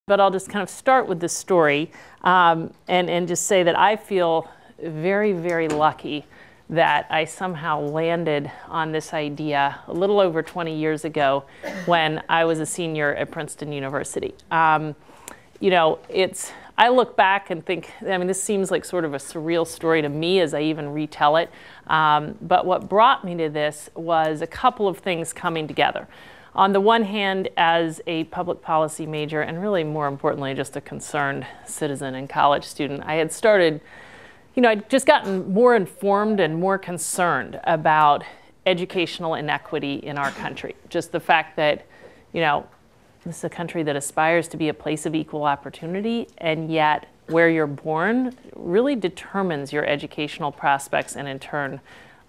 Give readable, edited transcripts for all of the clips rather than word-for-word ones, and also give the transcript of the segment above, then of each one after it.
But I'll just kind of start with this story and just say that I feel very, very lucky that I somehow landed on this idea a little over 20 years ago when I was a senior at Princeton University. You know, I look back and think, I mean, this seems like sort of a surreal story to me as I even retell it. But what brought me to this was a couple of things coming together. On the one hand, as a public policy major, and really more importantly, just a concerned citizen and college student, I had started, I'd just gotten more informed and more concerned about educational inequity in our country. Just the fact that, this is a country that aspires to be a place of equal opportunity, and yet where you're born really determines your educational prospects and in turn,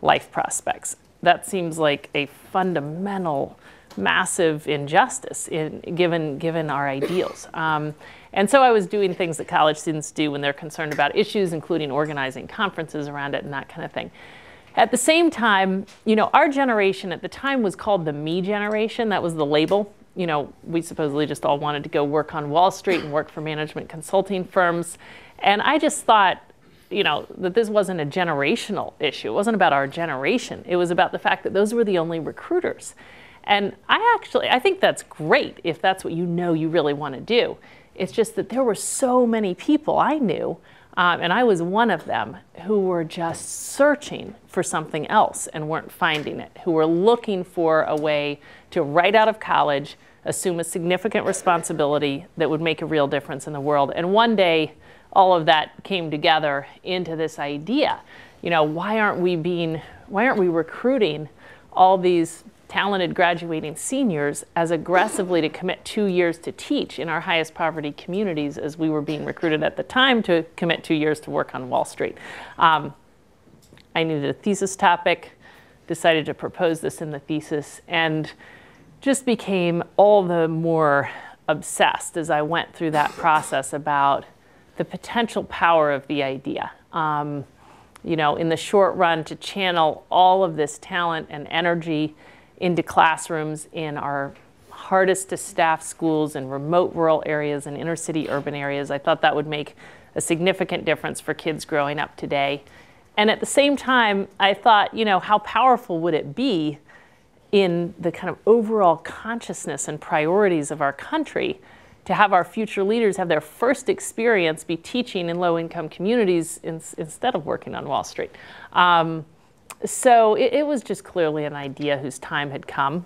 life prospects. That seems like a fundamental massive injustice given our ideals. And so I was doing things that college students do when they're concerned about issues, including organizing conferences around it and that kind of thing. At the same time, our generation at the time was called the me generation. That was the label. We supposedly just all wanted to go work on Wall Street and work for management consulting firms. And I just thought, that this wasn't a generational issue. It wasn't about our generation. It was about the fact that those were the only recruiters. And I think that's great if that's what you really want to do. It's just that there were so many people I knew, and I was one of them, who were just searching for something else and weren't finding it, who were looking for a way to, right out of college, assume a significant responsibility that would make a real difference in the world. And one day, all of that came together into this idea. Why aren't we recruiting all these talented graduating seniors as aggressively to commit 2 years to teach in our highest poverty communities as we were being recruited at the time to commit 2 years to work on Wall Street. I needed a thesis topic, decided to propose this in the thesis, and just became all the more obsessed as I went through that process about the potential power of the idea. In the short run, to channel all of this talent and energy into classrooms in our hardest to staff schools in remote rural areas and inner city urban areas. I thought that would make a significant difference for kids growing up today. And at the same time, I thought, how powerful would it be in the kind of overall consciousness and priorities of our country to have our future leaders have their first experience be teaching in low-income communities instead of working on Wall Street. So it was just clearly an idea whose time had come.